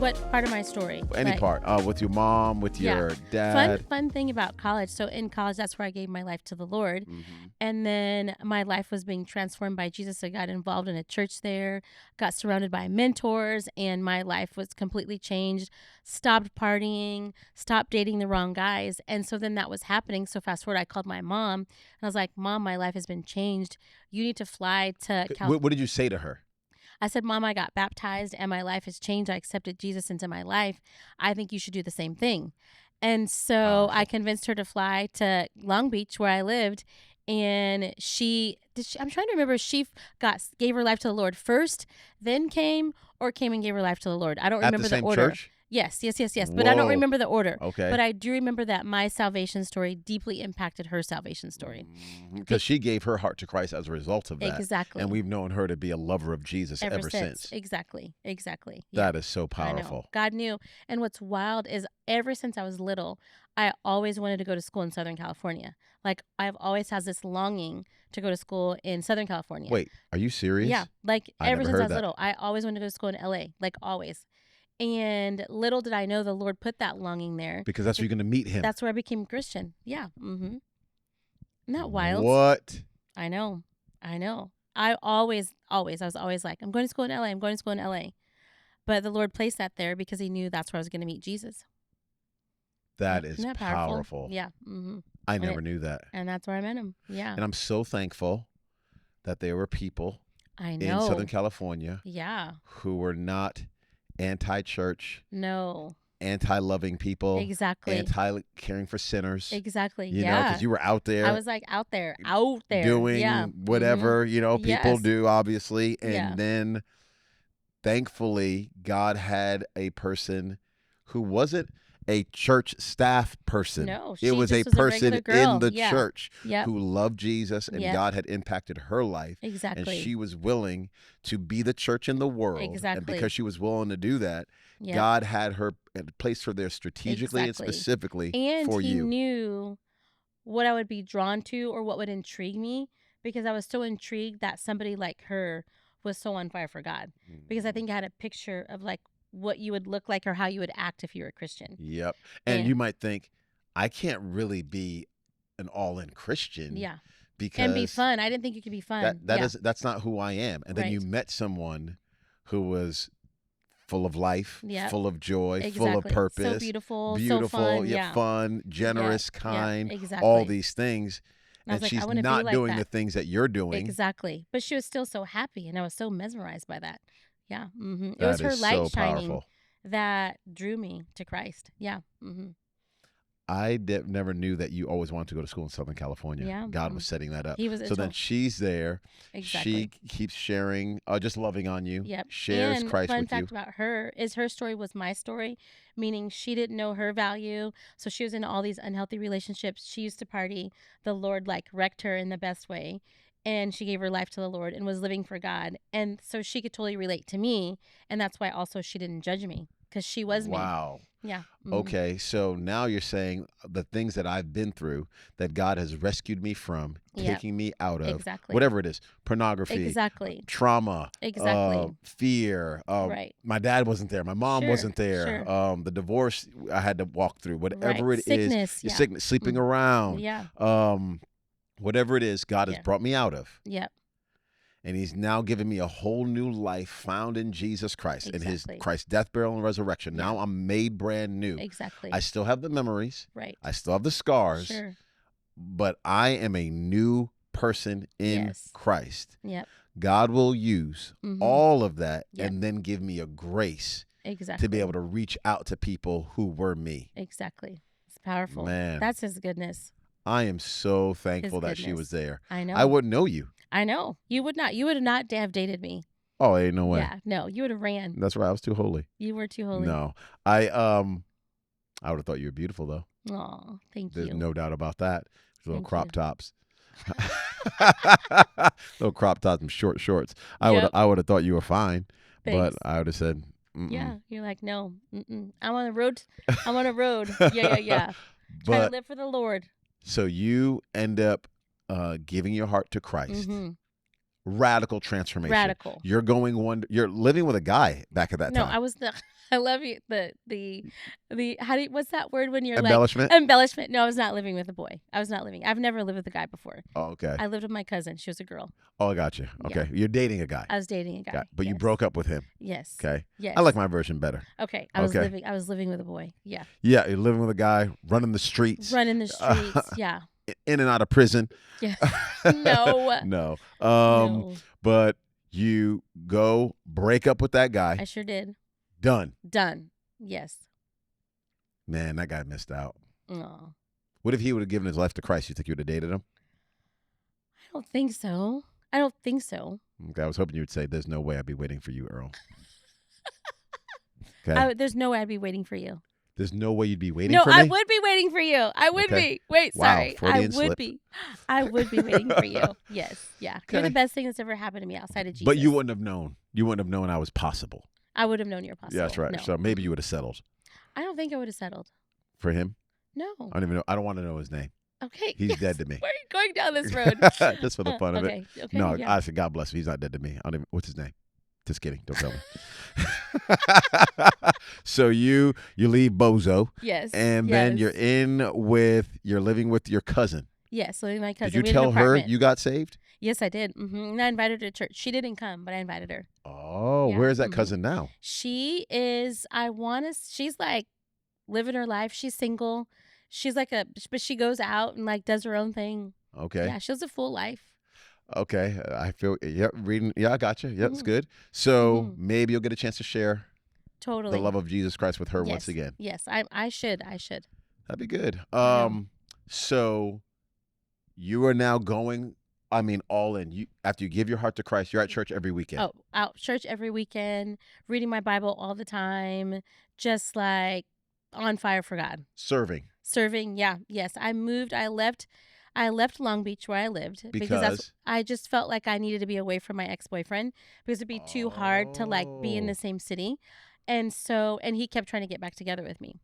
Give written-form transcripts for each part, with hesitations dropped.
what part of my story? Any part. With your mom, with your dad. Fun thing about college. So in college, that's where I gave my life to the Lord. And then my life was being transformed by Jesus. I got involved in a church there, got surrounded by mentors, and my life was completely changed. Stopped partying, stopped dating the wrong guys. And so then that was happening. So fast forward, I called my mom and I was like, Mom, my life has been changed. You need to fly to California. What did you say to her? I said, Mom, I got baptized and my life has changed. I accepted Jesus into my life. I think you should do the same thing. And so I convinced her to fly to Long Beach where I lived. And I'm trying to remember if she gave her life to the Lord first, then came and gave her life to the Lord. I don't remember the order. Church? Yes. But I don't remember the order. Okay. But I do remember that my salvation story deeply impacted her salvation story. Because she gave her heart to Christ as a result of that. Exactly. And we've known her to be a lover of Jesus ever since. Exactly. Yeah. That is so powerful. God knew. And what's wild is ever since I was little, I always wanted to go to school in Southern California. Like I've always had this longing to go to school in Southern California. Wait, are you serious? Yeah. Like ever since I was that. little, I always wanted to go to school in LA. Like always. And little did I know the Lord put that longing there. Because that's where you're going to meet him. That's where I became a Christian. Yeah. Isn't that wild? What? I know. I was always like, I'm going to school in LA. But the Lord placed that there because he knew that's where I was going to meet Jesus. That is Isn't that powerful. Yeah. I never knew that. And that's where I met him. Yeah. And I'm so thankful that there were people in Southern California who were not anti-church. No. Anti-loving people. Exactly. Anti-caring for sinners. Exactly. You know, because you were out there. I was like out there. Doing whatever, people do, obviously. And then, thankfully, God had a person who wasn't a church staff person. No, it was a person in the church who loved Jesus, and God had impacted her life. Exactly. And she was willing to be the church in the world. Exactly. And because she was willing to do that, God had her and placed her there strategically and specifically for you. And he knew what I would be drawn to or what would intrigue me, because I was so intrigued that somebody like her was so on fire for God. Because I think I had a picture of like what you would look like or how you would act if you were a Christian. Yep. And you might think, I can't really be an all-in Christian. Yeah. Because and be fun. I didn't think you could be fun. That's not who I am. And then you met someone who was full of life, full of joy, full of purpose. So beautiful, so fun. Fun, generous, kind, exactly. all these things. And like, she's not doing the things that you're doing. Exactly. But she was still so happy, and I was so mesmerized by that. Yeah. It was her light shining that drew me to Christ. Yeah. I never knew that you always wanted to go to school in Southern California. Yeah. God was setting that up. He was. So then she's there. Exactly. She keeps sharing, just loving on you. Yep. Shares and Christ with you. Fun fact about her is her story was my story, meaning she didn't know her value. So she was in all these unhealthy relationships. She used to party. The Lord wrecked her in the best way. And she gave her life to the Lord and was living for God. And so she could totally relate to me. And that's why also she didn't judge me, because she was me. Wow. Yeah. Okay. So now you're saying the things that I've been through that God has rescued me from, taking me out of, whatever it is, pornography, trauma, fear. My dad wasn't there. My mom wasn't there. The divorce I had to walk through, whatever it is, sickness, sleeping around. Whatever it is, God has brought me out of. Yep. And he's now given me a whole new life found in Jesus Christ, in his Christ's death, burial, and resurrection. Now I'm made brand new. Exactly. I still have the memories. Right. I still have the scars. Sure. But I am a new person in Christ. Yep. God will use all of that and then give me a grace to be able to reach out to people who were me. Exactly. It's powerful. Man. That's his goodness. I am so thankful that she was there. I know. I wouldn't know you. I know. You would not. You would not have dated me. Oh, ain't no way. Yeah. No, you would have ran. That's right. I was too holy. You were too holy. No. I would have thought you were beautiful, though. Oh, thank you. There's no doubt about that. Little crop tops. tops. Little crop tops and short shorts. I would have thought you were fine. Thanks. But I would have said, yeah. You're like, no. I'm on the road. Yeah. Trying to live for the Lord. So you end up giving your heart to Christ. Radical transformation. Radical. You're living with a guy back at that time. No, I was the. I love you. What's that word when you're embellishment? Like embellishment? No, I was not living with a boy. I've never lived with a guy before. Oh, okay. I lived with my cousin. She was a girl. Oh, I got you. Okay. Yeah. You're dating a guy. I was dating a guy. But you broke up with him. Yes. Okay. Yes. I like my version better. Okay. I was living with a boy. Yeah. Yeah, you're living with a guy, running the streets. Yeah. In and out of prison. Yeah. No. No. No. But you go break up with that guy. I sure did. Done. Yes. Man, that guy missed out. Oh. What if he would have given his life to Christ? You think you would have dated him? I don't think so. Okay, I was hoping you would say, "There's no way I'd be waiting for you, Earl." Okay. There's no way I'd be waiting for you. There's no way you'd be waiting for me? No, I would be waiting for you. I would be. Wait, sorry. Freudian I would slip. be. I would be waiting for you. Yes. Yeah. Okay. You're the best thing that's ever happened to me outside of Jesus. But you wouldn't have known. You wouldn't have known I was possible. I would have known you're possible. Yeah, that's right. No. So maybe you would have settled. I don't think I would have settled. For him? No. I don't even know. I don't want to know his name. Okay. He's dead to me. Why are you going down this road? Just for the fun of it. Okay. No, yeah. I said, God bless him. He's not dead to me. I don't even, what's his name? Just kidding. Don't tell me. So you leave Bozo. Yes. And then you're living with your cousin. Yes, living with my cousin. Did you tell her you got saved? Yes, I did. And I invited her to church. She didn't come, but I invited her. Oh, yeah. Where is that cousin now? She is, she's like living her life. She's single. She's but she goes out and like does her own thing. Okay. Yeah, she has a full life. Okay. I feel, reading. Yeah, I got you. Yep, it's good. So maybe you'll get a chance to share the love of Jesus Christ with her once again. Yes, I should. That'd be good. So you are now going, all in. After you give your heart to Christ, you're at church every weekend. Oh, out church every weekend, reading my Bible all the time, just like on fire for God. Serving, yeah. Yes, I left Long Beach where I lived because I just felt like I needed to be away from my ex-boyfriend because it'd be too hard to like be in the same city. And he kept trying to get back together with me.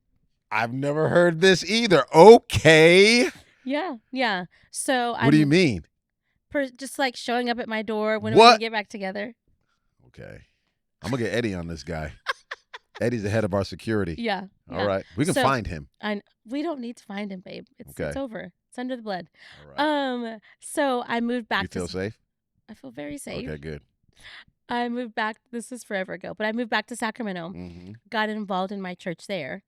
I've never heard this either. Okay. Yeah. So what do you mean? Just like showing up at my door when we get back together. Okay. I'm going to get Eddie on this guy. Eddie's the head of our security. Yeah. All right. We can find him. We don't need to find him, babe. It's over. It's under the blood. All right. So I moved back. You feel safe? I feel very safe. Okay, good. I moved back. This is forever ago, but I moved back to Sacramento, got involved in my church there.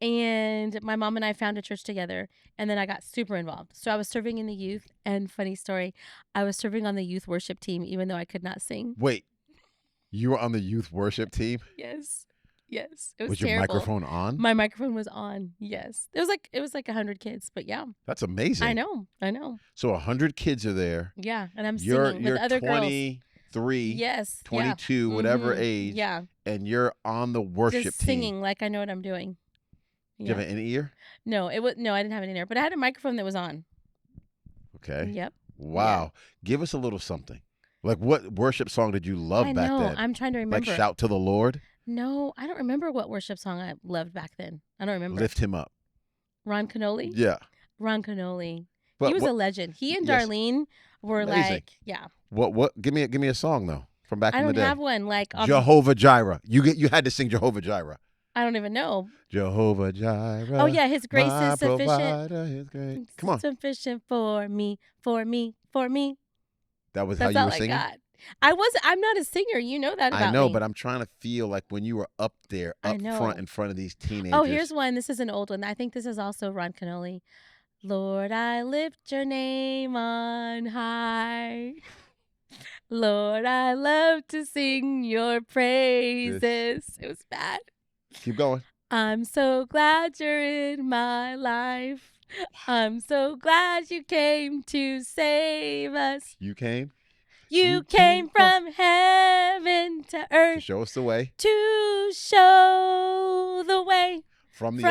And my mom and I found a church together, and then I got super involved. So I was serving in the youth, and funny story, I was serving on the youth worship team, even though I could not sing. Wait, you were on the youth worship team? Yes. It was Was terrible. your microphone on? My microphone was on. Yes. It was like 100 kids, but yeah. That's amazing. I know. So 100 kids are there. Yeah, and I'm singing with other girls. You're 23, yes, 22, whatever age. Yeah. And you're on the worship just team. Singing like I know what I'm doing. Do you have an in-ear? No, I didn't have an in-ear, but I had a microphone that was on. Okay. Yep. Wow. Yeah. Give us a little something. Like what worship song did you love back then? I'm trying to remember. Like Shout to the Lord? No, I don't remember what worship song I loved back then. I don't remember. Lift Him Up. Ron Canoli? Yeah. Ron Canoli. He was a legend. He and Darlene were amazing. Like, yeah. What? Give me a song though from back in the day. I don't have one. Like Jehovah Jireh. You had to sing Jehovah Jireh. I don't even know. Jehovah Jireh. Oh yeah, His grace is sufficient. Provider, His grace. Come on. Sufficient for me. That was how you were singing? I'm not a singer. You know that about me. I know, but I'm trying to feel like when you were up there, front in front of these teenagers. Oh, here's one. This is an old one. I think this is also Ron Canoli. Lord, I lift your name on high. Lord, I love to sing your praises. It was bad. Keep going. I'm so glad you're in my life. I'm so glad you came to save us. You came? You came from heaven to earth. To show us the way. To show the way. From the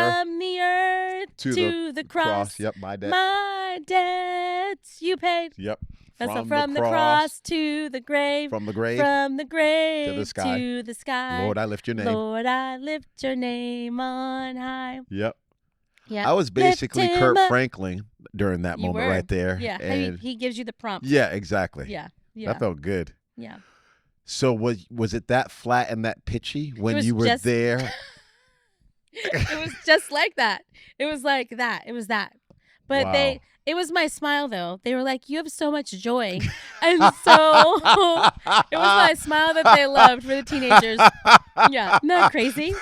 earth to the cross. Yep, my debt. My debts you paid. Yep. From the cross to the grave. From the grave. From the grave to the sky. To the sky. Lord, I lift your name. Lord, I lift your name on high. Yep. Yeah. I was basically Kurt Franklin during that moment right there. Yeah. And he gives you the prompt. Yeah, exactly. Yeah. Yeah. That felt good. Yeah. So was it that flat and that pitchy when you were there? It was just like that. It was like that. It was that. But wow. It was my smile though. They were like, "You have so much joy," and so it was my smile that they loved for the teenagers. Yeah, isn't that crazy?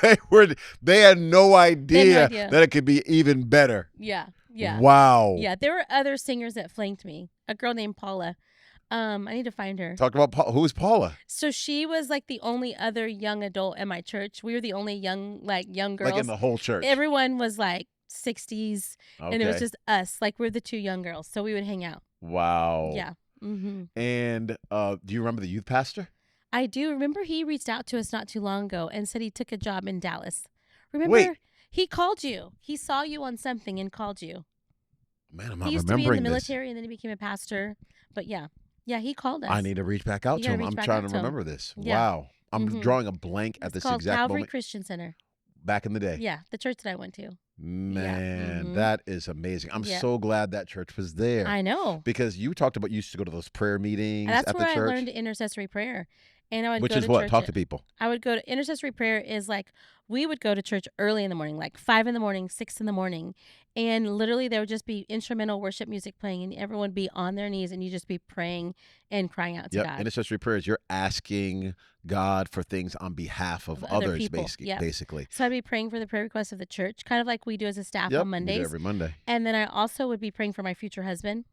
They had no idea that it could be even better. Yeah, yeah. Wow. Yeah, there were other singers that flanked me. A girl named Paula. I need to find her. Talk about who's Paula? So she was like the only other young adult in my church. We were the only young girls. Like in the whole church. Everyone was like 60s, and it was just us. Like we're the two young girls, so we would hang out. Wow. Yeah. Mm-hmm. And do you remember the youth pastor? I do. Remember he reached out to us not too long ago and said he took a job in Dallas. Remember? Wait. He called you. He saw you on something and called you. Man, I'm not remembering this. He used to be in the military and then he became a pastor. But yeah. Yeah, he called us. I need to reach back out to him. I'm trying to remember this. Yeah. Wow. I'm drawing a blank at this exact moment. Calvary Christian Center. Back in the day. Yeah, the church that I went to. Man, that is amazing. I'm so glad that church was there. I know. Because you talked about you used to go to those prayer meetings at the church. That's where I learned intercessory prayer. And I would Which go is to what? church Talk to people. I would go to intercessory prayer is like we would go to church early in the morning, like 5 in the morning, 6 in the morning. And literally there would just be instrumental worship music playing and everyone would be on their knees and you just be praying and crying out to God. Intercessory prayers, you're asking God for things on behalf of others, people. Basically. So I'd be praying for the prayer requests of the church, kind of like we do as a staff on Mondays. We do every Monday. And then I also would be praying for my future husband.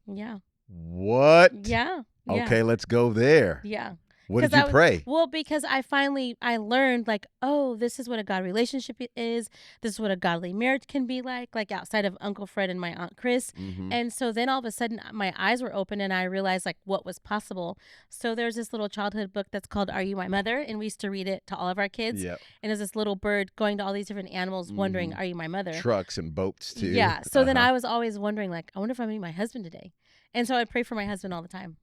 Yeah. What? Yeah. Okay, let's go there. Yeah. What did you pray? Well, because I learned like, oh, this is what a God relationship is. This is what a godly marriage can be like outside of Uncle Fred and my Aunt Chris. Mm-hmm. And so then all of a sudden my eyes were open and I realized like what was possible. So there's this little childhood book that's called Are You My Mother? And we used to read it to all of our kids. Yep. And there's this little bird going to all these different animals wondering, are you my mother? Trucks and boats too. Yeah. So then I was always wondering like, I wonder if I'm meeting my husband today. And so I'd pray for my husband all the time.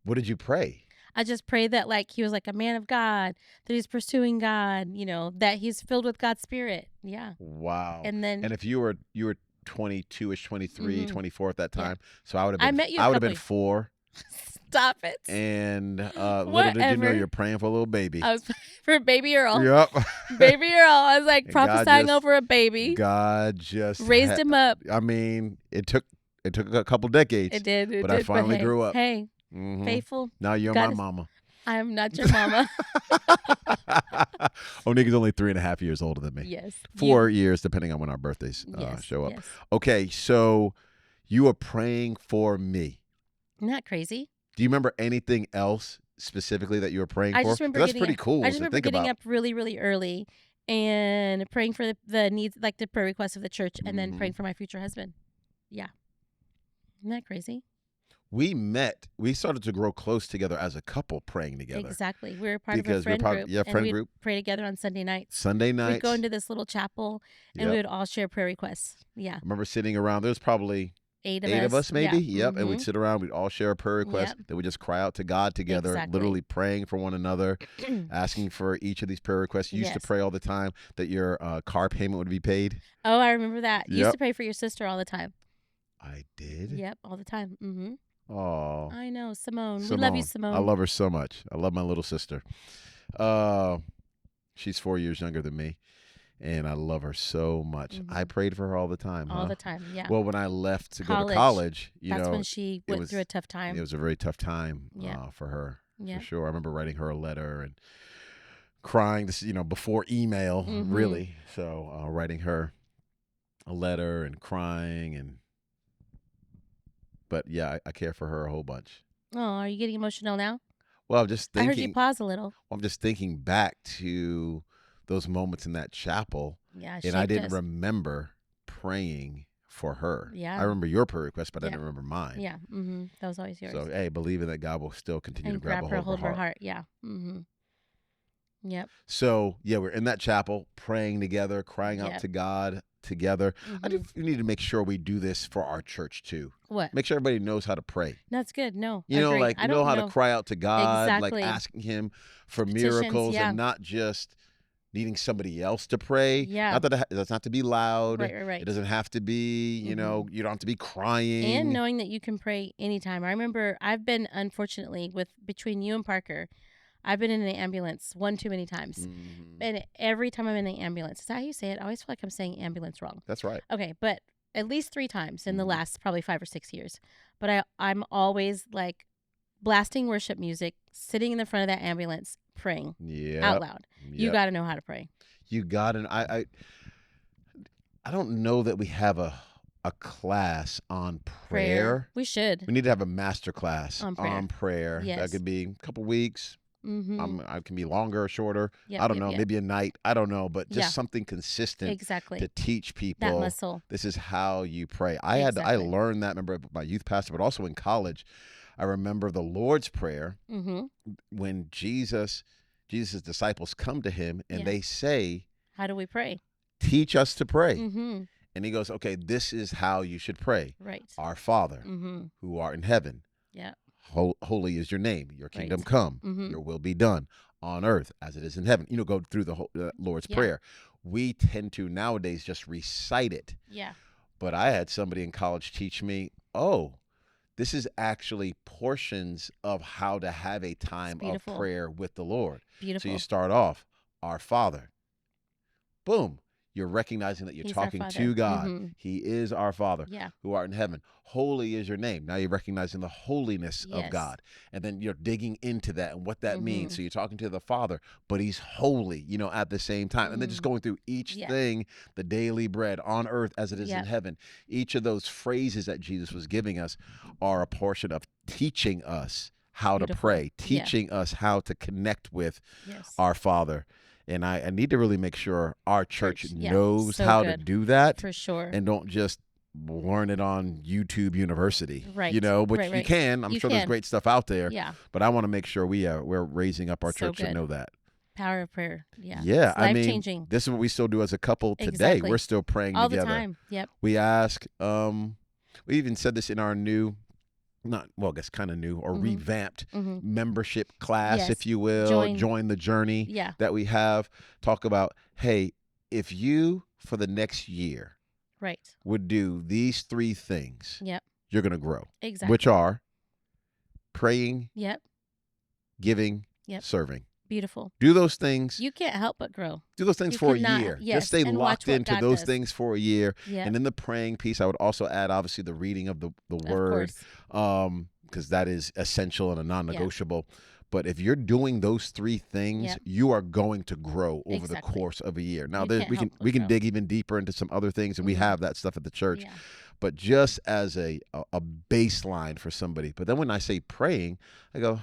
What did you pray? I just prayed that like he was like a man of God, that he's pursuing God, that he's filled with God's spirit. Yeah. Wow. And if you were 22ish, 23, 24 at that time, so I would have been I met you I would have been 4. Stop it. And little did you know you're praying for a little baby. I was for baby Earl. Yep. Baby Earl. I was like prophesying over a baby. God just raised him up. I mean, it took a couple decades. It did. But I finally grew up. Hey. Faithful. Now you're my mama. I am not your mama. Oneka's only 3.5 years older than me. Yes. 4 years, depending on when our birthdays show up. Yes. Okay, so you are praying for me. Isn't that crazy? Do you remember anything else specifically that you were praying for? Just remember that's pretty cool. I just remember getting up really, really early and praying for the needs, like the prayer requests of the church, and then praying for my future husband. Yeah. Isn't that crazy? We started to grow close together as a couple praying together. Exactly. We were part of a friend group. Yeah, friend group. Pray together on Sunday nights. We'd go into this little chapel and we would all share prayer requests. Yeah. I remember sitting around. There was probably 8 of us maybe. Yeah. Yep. And we'd sit around. We'd all share a prayer request. Then we'd just cry out to God together, literally praying for one another, asking for each of these prayer requests. You used to pray all the time that your car payment would be paid. Oh, I remember that. You used to pray for your sister all the time. I did? Yep, all the time. Mm-hmm. Oh, I know, Simone. We love you, Simone. I love her so much. I love my little sister. She's 4 years younger than me, and I love her so much. I prayed for her all the time. All the time, yeah. Well, when I left to go to college, that's when she went through a tough time. It was a very tough time for her, for sure. I remember writing her a letter and crying. This, before email, really. So writing her a letter and crying . But yeah, I care for her a whole bunch. Oh, are you getting emotional now? Well, I'm just thinking. I heard you pause a little. I'm just thinking back to those moments in that chapel. Yeah, and I didn't remember praying for her. Yeah. I remember your prayer request, but I didn't remember mine. Yeah. Mm-hmm. That was always yours. So, hey, believing that God will still continue to grab a hold of her heart. Yeah. Mm-hmm. Yep. So, yeah, we're in that chapel praying together, crying out to God together. We need to make sure we do this for our church too. What? Make sure everybody knows how to pray. That's good. No, know how to cry out to God, like asking Him for miracles and not just needing somebody else to pray. Yeah. Not that it doesn't have to be loud. Right. It doesn't have to be, you know, you don't have to be crying. And knowing that you can pray anytime. I remember I've been, unfortunately, between you and Parker, I've been in an ambulance one too many times. And every time I'm in the ambulance, is that how you say it? I always feel like I'm saying ambulance wrong. That's right. Okay, but at least 3 times in the last probably 5 or 6 years. But I'm always like blasting worship music, sitting in the front of that ambulance, praying out loud. You got to know how to pray. You got to. I don't know that we have a class on prayer. We should. We need to have a master class on prayer. Yes. That could be a couple weeks. I can be longer or shorter. I don't know. Maybe a night. I don't know. But just something consistent to teach people. That muscle. This is how you pray. I learned that. Remember my youth pastor, but also in college. I remember the Lord's Prayer when Jesus' disciples come to him and they say, how do we pray? Teach us to pray. And he goes, okay, this is how you should pray. Right. Our Father, who art in heaven. Yeah. Holy is your name. Your kingdom come. Your will be done on earth as it is in heaven. You know, go through the whole Lord's Prayer. We tend to nowadays just recite it. Yeah. But I had somebody in college teach me, this is actually portions of how to have a time of prayer with the Lord. Beautiful. So you start off, our Father. Boom. You're recognizing that you're talking to God. He is our Father who art in heaven. Holy is your name. Now you're recognizing the holiness of God. And then you're digging into that and what that means. So you're talking to the Father, but he's holy, you know, at the same time. And then just going through each thing, the daily bread on earth as it is in heaven. Each of those phrases that Jesus was giving us are a portion of teaching us how to pray, teaching us how to connect with our Father. And I need to really make sure our church knows how to do that. For sure. And don't just learn it on YouTube University. Right. You know, which you can. I'm sure there's great stuff out there. Yeah. But I want to make sure we're raising up our church to know that. Power of prayer. Yeah. Yeah. It's life-changing. This is what we still do as a couple today. Exactly. We're still praying all together. The time. Yep. We ask, we even said this in our new, I guess kind of new or revamped membership class, if you will. Join the journey that we have. Talk about, hey, if you for the next year would do these 3 things, you're going to grow. Exactly. Which are praying, giving, serving. Beautiful. Do those things. You can't help but grow. Do those things for a year. Just stay locked into those things for a year. And in the praying piece, I would also add, obviously, the reading of the word, because that is essential and a non-negotiable. But if you're doing those 3 things, you are going to grow over the course of a year. Now, we can dig even deeper into some other things, and we have that stuff at the church. Yeah. But just as a baseline for somebody. But then when I say praying, I go,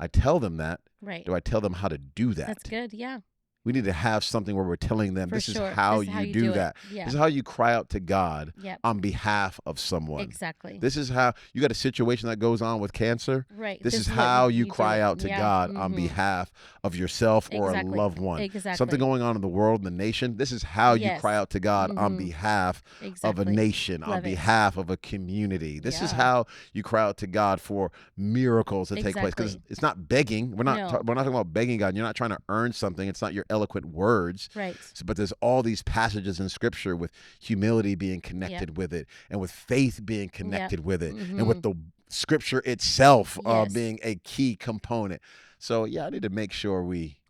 I tell them that. Right. Do I tell them how to do that? That's good. Yeah. We need to have something where we're telling them this is how you do that. Yeah. This is how you cry out to God on behalf of someone. Exactly. This is how you got a situation that goes on with cancer. Right. This is how you cry out to God on behalf of yourself or a loved one. Exactly. Something going on in the world, in the nation. This is how you cry out to God on behalf of a nation, on behalf of a community. This is how you cry out to God for miracles to take place. Because it's not begging. We're not talking about begging God. You're not trying to earn something. It's not your eloquent words. Right. But there's all these passages in Scripture with humility being connected with it, and with faith being connected with it, and with the Scripture itself being a key component. So I need to make sure we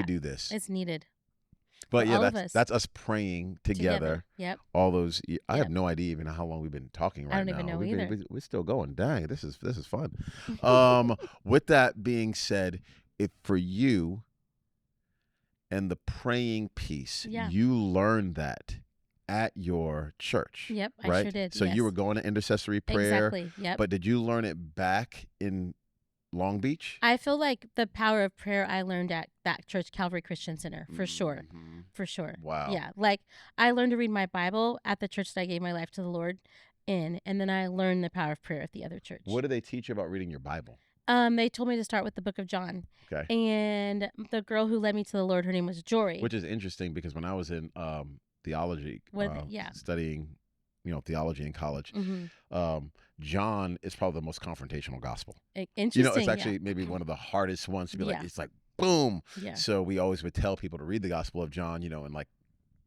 do this. It's needed. But that's us praying together. Yep. All those. I have no idea even how long we've been talking right now. I don't even know either. We're still going. Dang, this is fun. With that being said, if for you and the praying piece, you learned that at your church. Yep, right? I sure did. So you were going to intercessory prayer. Exactly. Yep. But did you learn it back in Long Beach? I feel like the power of prayer I learned at that church, Calvary Christian Center, for sure. For sure. Wow. Yeah. Like I learned to read my Bible at the church that I gave my life to the Lord in, and then I learned the power of prayer at the other church. What do they teach you about reading your Bible? They told me to start with the book of John. Okay. And the girl who led me to the Lord, her name was Jory. Which is interesting because when I was in theology, studying, theology in college, John is probably the most confrontational gospel. Interesting. It's actually maybe one of the hardest ones to be like, it's like boom. Yeah. So we always would tell people to read the Gospel of John, and like,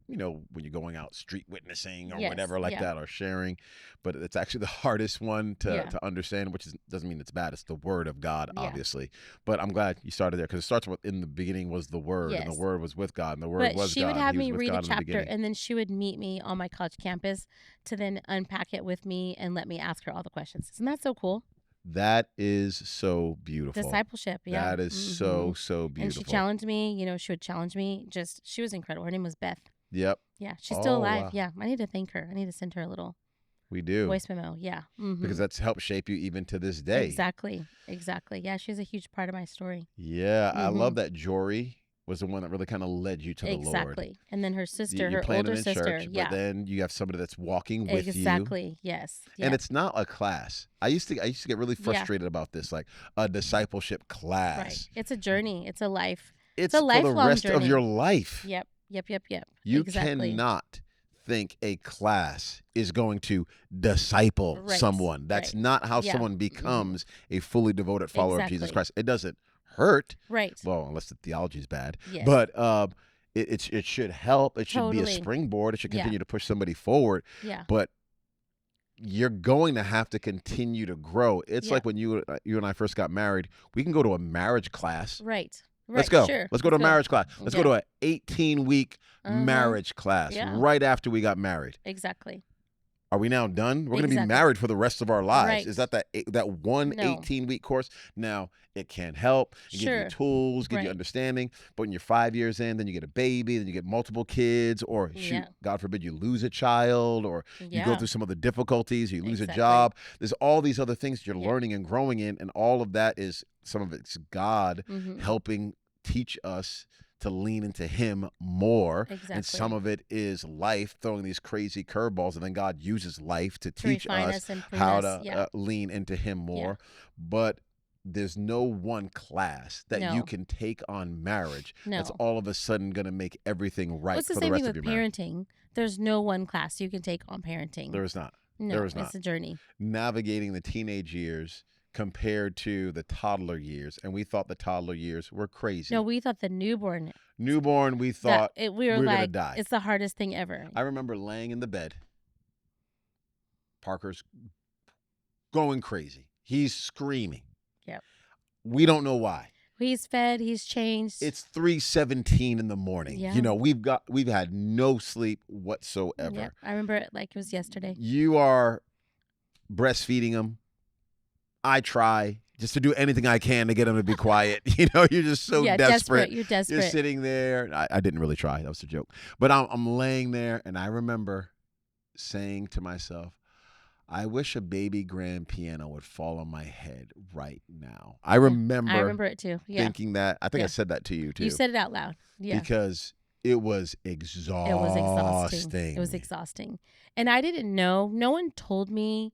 when you're going out street witnessing or whatever like that, or sharing. But it's actually the hardest one to understand, which doesn't mean it's bad. It's the Word of God, obviously. But I'm glad you started there, because it starts with, in the beginning was the Word, and the Word was with God, and the Word was God. But she would have me read a chapter, and then she would meet me on my college campus to then unpack it with me and let me ask her all the questions. Isn't that so cool? That is so beautiful. Discipleship, yeah. That is so beautiful. And she challenged me, she would challenge me. She was incredible. Her name was Beth. Yep. Yeah, she's still alive. Wow. Yeah, I need to thank her. I need to send her a little voice memo. Yeah. Because that's helped shape you even to this day. Exactly. Yeah, she's a huge part of my story. Yeah, I love that Jory was the one that really kind of led you to the Lord. Exactly. And then her sister, her older sister. Church, but then you have somebody that's walking with you. Exactly. Yes. And it's not a class. I used to get really frustrated about this, like a discipleship class. Right. It's a journey. It's a life. It's a lifelong for the rest of your life. Yep. You cannot think a class is going to disciple someone. That's not how someone becomes a fully devoted follower of Jesus Christ. It doesn't hurt. Right. Well, unless the theology is bad. Yes. But it should help. It should be a springboard. It should continue to push somebody forward. Yeah. But you're going to have to continue to grow. It's like when you and I first got married, we can go to a marriage class. Right. Let's go. Sure. Let's go to a marriage class. Let's go to an 18-week marriage class right after we got married. Exactly. Are we now done? We're going to be married for the rest of our lives. Right. Is that one 18-week course? Now, it can help. Give you tools, give you understanding. But when you're 5 years in, then you get a baby, then you get multiple kids, or God forbid, you lose a child, or you go through some of the difficulties, you lose a job. There's all these other things you're learning and growing in, and all of that is, some of it's God helping teach us to lean into Him more. Exactly. And some of it is life throwing these crazy curveballs, and then God uses life to teach us how to lean into Him more. But there's no one class that you can take on marriage that's all of a sudden going to make everything right for the rest of your marriage. Parenting. There's no one class you can take on parenting. There is not. No, there is not. It's a journey. Navigating the teenage years compared to the toddler years, and we thought the toddler years were crazy. No, we thought the newborn, we thought we were like, gonna die. It's the hardest thing ever. I remember laying in the bed. Parker's going crazy. He's screaming. Yep. We don't know why. He's fed. He's changed. It's 3:17 in the morning. Yeah. We've had no sleep whatsoever. Yep. I remember it like it was yesterday. You are breastfeeding him. I try just to do anything I can to get him to be quiet. You're just so desperate. You're desperate. You're sitting there. I didn't really try. That was a joke. But I'm laying there, and I remember saying to myself, I wish a baby grand piano would fall on my head right now. I remember it too. Yeah. Thinking that. I think I said that to you too. You said it out loud. Yeah. Because it was exhausting. It was exhausting. And I didn't know. No one told me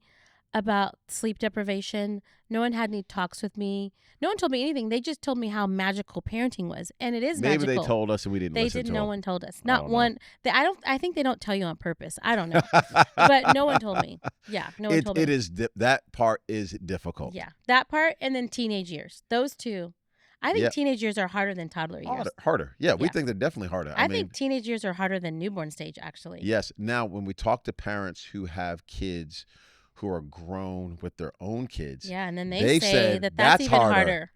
about sleep deprivation. No one had any talks with me. No one told me anything. They just told me how magical parenting was, and it is magical. Maybe they told us and we didn't listen to them. No one told us. Not one. I think they don't tell you on purpose. I don't know, but no one told me. Yeah, no one told me. It is that part is difficult. Yeah, that part, and then teenage years. Those two. I think teenage years are harder than toddler years. Harder. Yeah, we think they're definitely harder. I think teenage years are harder than newborn stage, actually. Yes. Now, when we talk to parents who have kids who are grown with their own kids. Yeah, and then they say that's even harder.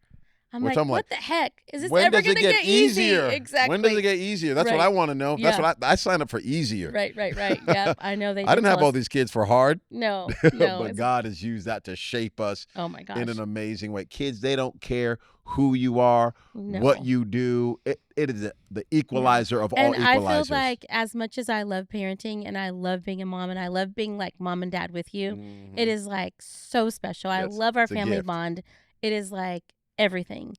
I'm like, what the heck? Is this ever going to get easier? Exactly. When does it get easier? That's what I want to know. Yeah. That's what I signed up for easier. Right. Yeah, I know they. I didn't have all these kids for hard. No. But God has used that to shape us. Oh my gosh. In an amazing way. Kids, they don't care who you are, what you do. It is the equalizer of all equalizers. And I feel like as much as I love parenting and I love being a mom and I love being like mom and dad with you, it is like so special. I love our family bond. It is like everything.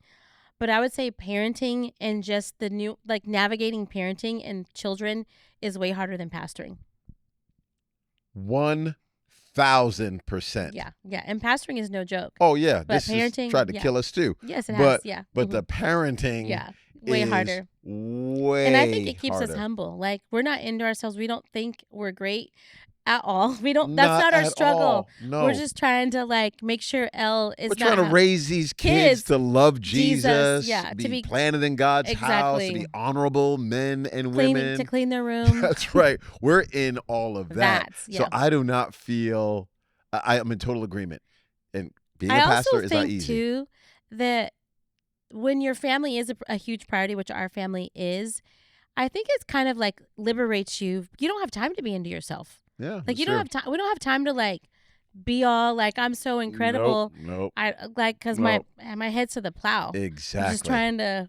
But I would say parenting and just the new, like navigating parenting and children is way harder than pastoring. 1,000%. Yeah. And pastoring is no joke. Oh, yeah. But this parenting has tried to kill us too. Yes, it has. Yeah. But the parenting way is harder. Way And I think it keeps harder. us humble. Like, we're not into ourselves. We don't think we're great. at all. We don't. That's not our struggle. No. We're just trying to like make sure Elle is. We're trying to raise these kids to love Jesus, to be planted in God's house, to be honorable men and women, to clean their room. That's right. We're in all of that. So I do not feel. I am in total agreement. And being a pastor is not easy. I also think too that when your family is a huge priority, which our family is, I think it's kind of like liberates you. You don't have time to be into yourself. Yeah, like you don't have time. We don't have time to like be all like I'm so incredible. Nope. I like because my head's to the plow. Exactly. I'm just trying to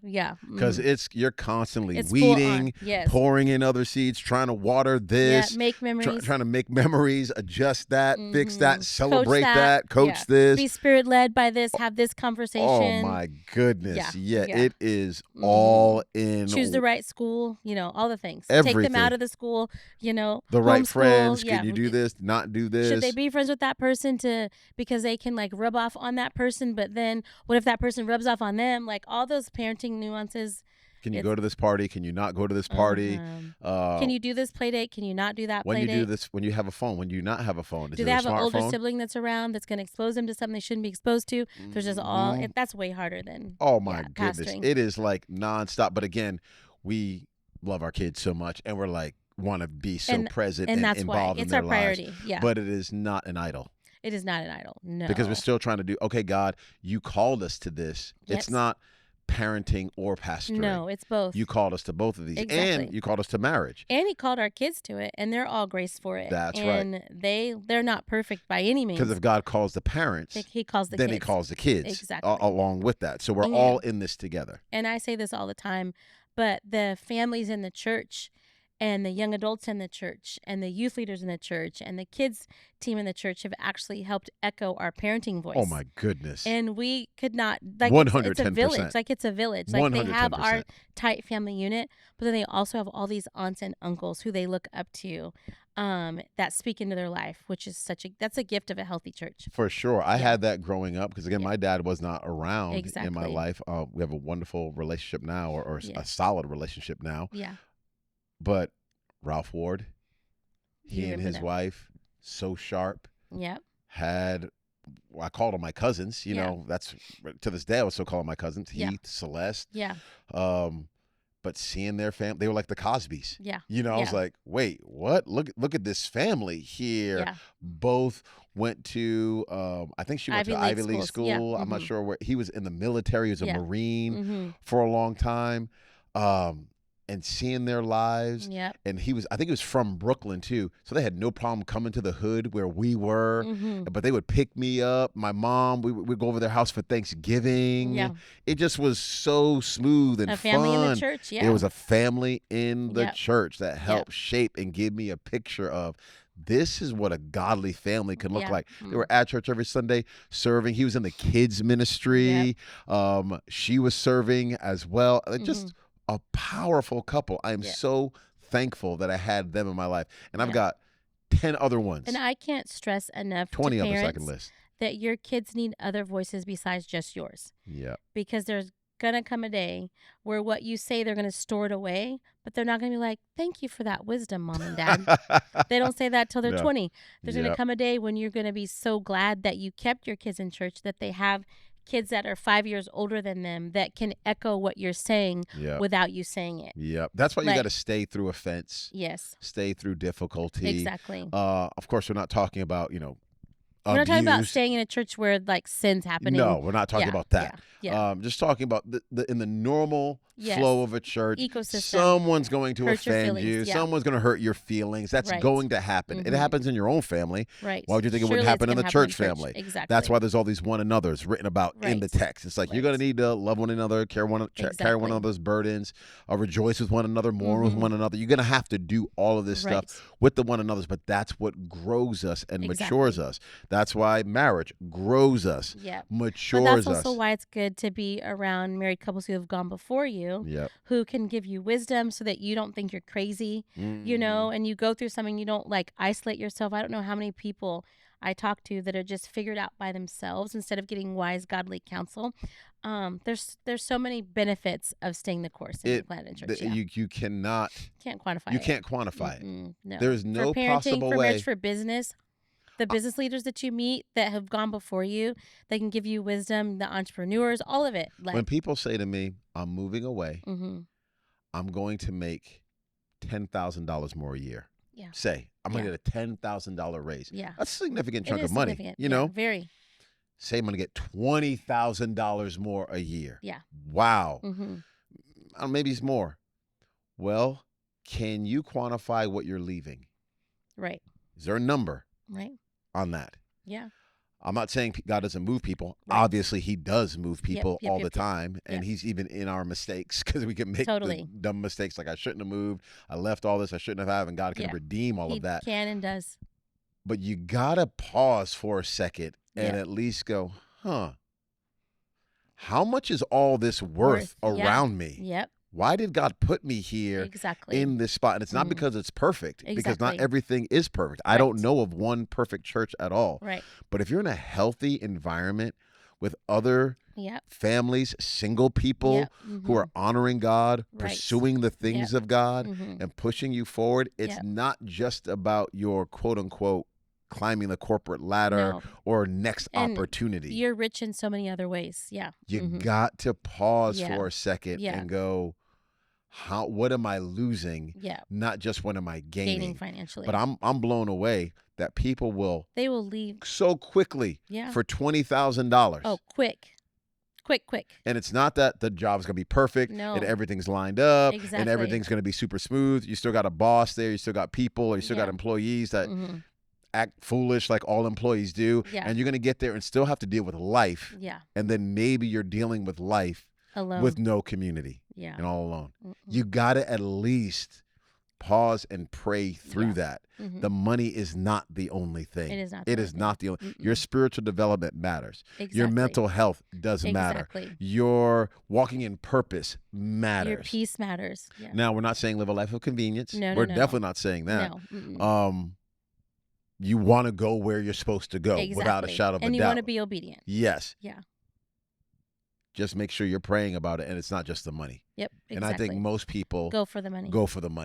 because you're constantly weeding, pouring in other seeds, trying to water this, make memories, trying to make memories, adjust that, fix that, celebrate that, coach this, be spirit led by this, have this conversation. Oh my goodness, it is all in. Choose the right school, all the things. Everything. Take them out of the school, the right friends. Can you do this? Not do this? Should they be friends with that person because they can like rub off on that person, but then what if that person rubs off on them? Like all those parenting nuances. Can you go to this party? Can you not go to this party? Can you do this play date? Can you not do that play date? When you do this, when you have a phone, when you not have a phone, do they have an older sibling that's around that's going to expose them to something they shouldn't be exposed to? There's just that's way harder than my goodness. Pastoring. It is like nonstop. But again, we love our kids so much, and we're like want to be so present and that's involved why. in their lives. It's our priority. Yeah. But it is not an idol. It is not an idol. No. Because we're still trying to do, okay, God, you called us to this. Yes. It's not parenting or pastoring. No, it's both. You called us to both of these. Exactly. And you called us to marriage. And he called our kids to it, and they're all grace for it. That's right. And they're not perfect by any means. Because if God calls the parents, he calls the then kids. He calls the kids. Exactly. Along with that. So we're all in this together. And I say this all the time, but the families in the church and the young adults in the church and the youth leaders in the church and the kids team in the church have actually helped echo our parenting voice. Oh my goodness. And we could not, like 110%. It's a village. Like it's a village. Like 110%. They have our tight family unit, but then they also have all these aunts and uncles who they look up to that speak into their life, which is that's a gift of a healthy church. For sure. I had that growing up because, again, my dad was not around in my life. We have a wonderful relationship now or a solid relationship now. Yeah. But Ralph Ward, he and his wife, so sharp. Yep. I called them my cousins. That's to this day I was still calling my cousins. Heath, Celeste. Yeah. But seeing their family, they were like the Cosbys. Yeah. I was like, wait, what? Look at this family here. Yeah. Both went to, I think she went to Ivy League school. Yeah. I'm not sure where. He was in the military. He was a Marine for a long time. And seeing their lives. Yep. And I think he was from Brooklyn too. So they had no problem coming to the hood where we were. But they would pick me up. My mom, we'd go over their house for Thanksgiving. Yeah. It just was so smooth and fun. A family in the church, yeah. It was a family in the church that helped shape and give me a picture of this is what a godly family can look like. They were at church every Sunday serving. He was in the kids ministry. She was serving as well. Just a powerful couple. I am so thankful that I had them in my life. And I've got 10 other ones. And I can't stress enough 20 to others parents I can list. That your kids need other voices besides just yours. Yeah. Because there's going to come a day where what you say, they're going to store it away, but they're not going to be like, thank you for that wisdom, Mom and Dad. They don't say that till they're 20. There's going to come a day when you're going to be so glad that you kept your kids in church, that they have kids that are 5 years older than them that can echo what you're saying without you saying it. Yep. That's why you got to stay through offense. Yes. Stay through difficulty. Exactly. Of course, we're not talking about, abuse. We're not talking about staying in a church where like sin's happening. No, we're not talking about that. Just talking about in the normal flow of a church ecosystem. Someone's going to offend you. Someone's going to hurt your feelings. That's going to happen. It happens in your own family. Right. Why would you think it wouldn't happen in the church family? Exactly. That's why there's all these one another's written about in the text. It's like you're going to need to love one another, carry one another's burdens, rejoice with one another, mourn with one another. You're going to have to do all of this stuff with the one another's, but that's what grows us and matures us. That's why marriage grows us, matures us. But that's also why it's good to be around married couples who have gone before you, who can give you wisdom so that you don't think you're crazy, you know, and you go through something, you don't like isolate yourself. I don't know how many people I talk to that are just figured out by themselves instead of getting wise, godly counsel. There's so many benefits of staying the course in McClellan Church. You can't quantify. You can't quantify it. No. There's no for parenting, possible for way. Marriage, for business, the business leaders that you meet that have gone before you, they can give you wisdom. The entrepreneurs, all of it. Like, when people say to me, "I'm moving away, I'm going to make $10,000 more a year." Yeah. Say, I'm going to get a $10,000 raise. Yeah. That's a significant chunk of money. You know? Very. Say I'm going to get $20,000 more a year. Yeah. Wow. Maybe it's more. Well, can you quantify what you're leaving? Right. Is there a number on that? Yeah. I'm not saying God doesn't move people. Right. Obviously, he does move people all the time. And he's even in our mistakes because we can make the dumb mistakes like I shouldn't have moved. I left all this I shouldn't have, and God can redeem all of that. He can and does. But you got to pause for a second and at least go, how much is all this worth around me? Yep. Why did God put me here in this spot? And it's not because it's perfect, because not everything is perfect. I don't know of one perfect church at all. Right. But if you're in a healthy environment with other families, single people who are honoring God, pursuing the things of God, and pushing you forward, it's not just about your quote unquote climbing the corporate ladder or next opportunity. You're rich in so many other ways. Yeah. You got to pause for a second and go, what am I losing? Yeah. Not just what am I gaining financially. But I'm blown away that people will leave so quickly for $20,000. Oh, quick. And it's not that the job's going to be perfect and everything's lined up and everything's going to be super smooth. You still got a boss there, you still got people, or you still got employees that act foolish like all employees do. Yeah. And you're going to get there and still have to deal with life. Yeah. And then maybe you're dealing with life alone. With no community. Yeah. And all alone. You got to at least pause and pray through that. The money is not the only thing. It is not. It is not the only. Your spiritual development matters. Exactly. Your mental health does matter. Your walking in purpose matters. Your peace matters. Yeah. Now, we're not saying live a life of convenience. No, we're definitely not saying that. No. You want to go where you're supposed to go without a shadow of a doubt. And you want to be obedient. Yes. Yeah. Just make sure you're praying about it, and it's not just the money. Yep, exactly. And I think most people go for the money.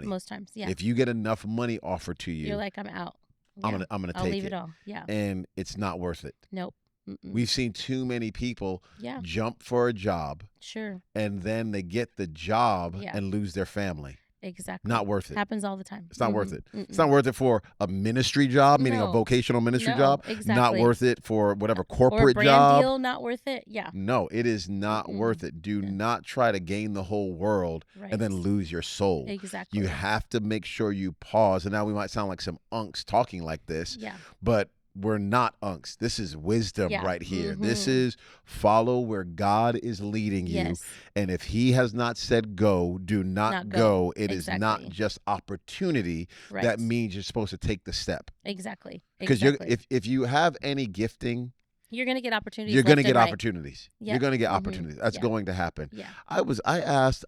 Most times, yeah. If you get enough money offered to you, you're like, I'm out. Yeah. I'm gonna take it. I'll leave it all. Yeah. And it's not worth it. Nope. We've seen too many people jump for a job. Sure. And then they get the job and lose their family. Exactly. Not worth it. Happens all the time. It's not worth it. It's not worth it for a ministry job, meaning a vocational ministry job. Exactly. Not worth it for whatever corporate or a brand job. Deal, not worth it. Yeah. No, it is not worth it. Do not try to gain the whole world and then lose your soul. Exactly. You have to make sure you pause. And now we might sound like some unks talking like this. Yeah. But we're not unks. This is wisdom right here. This is follow where God is leading you. Yes. And if he has not said go, do not go. It is not just opportunity. Right. That means you're supposed to take the step. Exactly. Because if you have any gifting, you're going to get opportunities. You're going to get opportunities. Yep. You're going to get opportunities. That's going to happen. Yeah. I asked,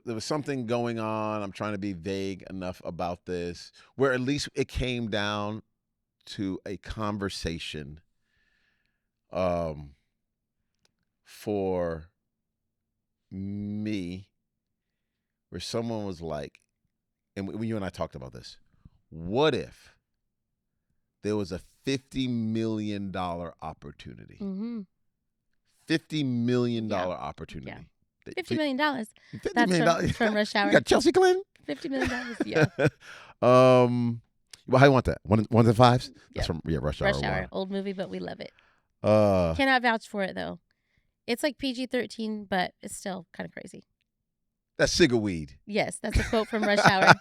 there was something going on. I'm trying to be vague enough about this, where at least it came down to a conversation for me, where someone was like, and you and I talked about this, what if there was a $50 million opportunity? $50 million opportunity. Yeah. $50 million. $50 million. From Rush Hour. You got Chelsea Clinton? $50 million. Yeah. Well, how you want that? Ones and fives? That's from Rush Hour. Rush Hour. Wow. Old movie, but we love it. Cannot vouch for it though. It's like PG-13, but it's still kind of crazy. That's cigarweed. Yes, that's a quote from Rush Hour.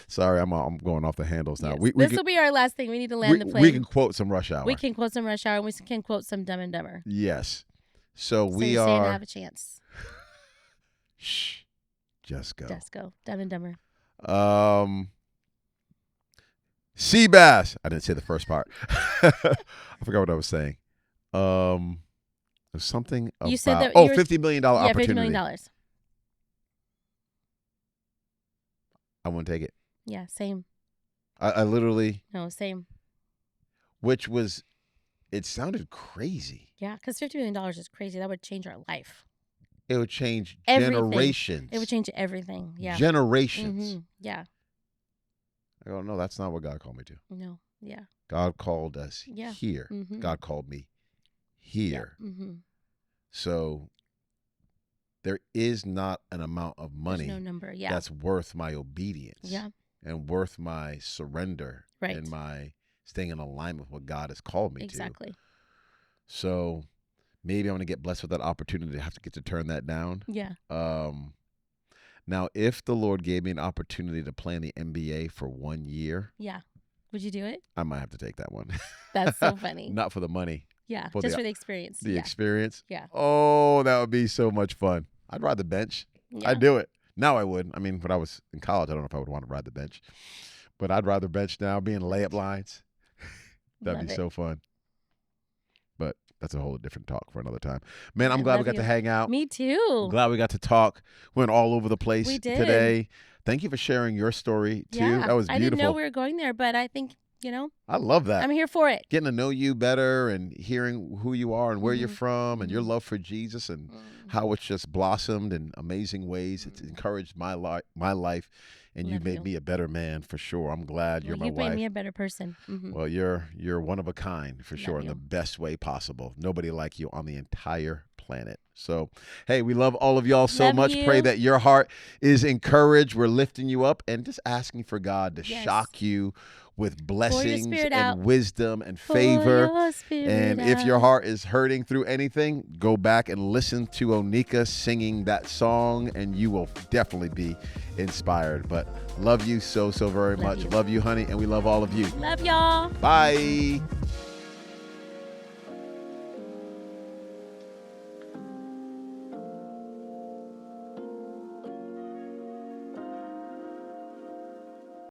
Sorry, I'm going off the handles now. Yes. This will be our last thing. We need to land the plane. We can quote some Rush Hour. We can quote some Rush Hour, and we can quote some Dumb and Dumber. Yes. So we you're are. saying I have a chance. Shh. Just go. Just go. Dumb and Dumber. Sea bass. I didn't say the first part. I forgot what I was saying. There's something about... You said that $50 million opportunity. $50 million. I wouldn't take it. Yeah, same. I literally... No, same. Which was... It sounded crazy. Yeah, because $50 million is crazy. That would change our life. It would change everything. Generations. It would change everything. Yeah. Generations. Mm-hmm. Yeah. I go, no, that's not what God called me to. No. Yeah. God called us here. Mm-hmm. God called me here. Yeah. Mm-hmm. So there is not an amount of money no number. Yeah. that's worth my obedience. Yeah. And worth my surrender. Right. And my staying in alignment with what God has called me to. Exactly. So maybe I'm going to get blessed with that opportunity to have to get to turn that down. Yeah. Now, if the Lord gave me an opportunity to play in the NBA for 1 year. Yeah. Would you do it? I might have to take that one. That's so funny. Not for the money. Yeah. For the experience. The experience? Yeah. Oh, that would be so much fun. I'd ride the bench. Yeah. I'd do it. Now I would. I mean, when I was in college, I don't know if I would want to ride the bench. But I'd ride the bench now, be in layup lines. That'd be so fun. But that's a whole different talk for another time. Man, I'm glad we got to hang out. Me too. I'm glad we got to talk. We went all over the place today. Thank you for sharing your story, too. Yeah, that was beautiful. I didn't know we were going there, but I think, I love that. I'm here for it. Getting to know you better and hearing who you are and where you're from and your love for Jesus and how it's just blossomed in amazing ways. It's encouraged my life. And you made me a better man for sure. I'm glad you're my wife. You made me a better person. Mm-hmm. Well, you're one of a kind for sure in the best way possible. Nobody like you on the entire planet. So, hey, we love all of y'all so much. Pray that your heart is encouraged. We're lifting you up and just asking for God to shock you with blessings and wisdom and favor. And if your heart is hurting through anything, go back and listen to Oneka singing that song and you will definitely be inspired. But love you so very much. Love you, honey, and we love all of you. Love y'all. Bye.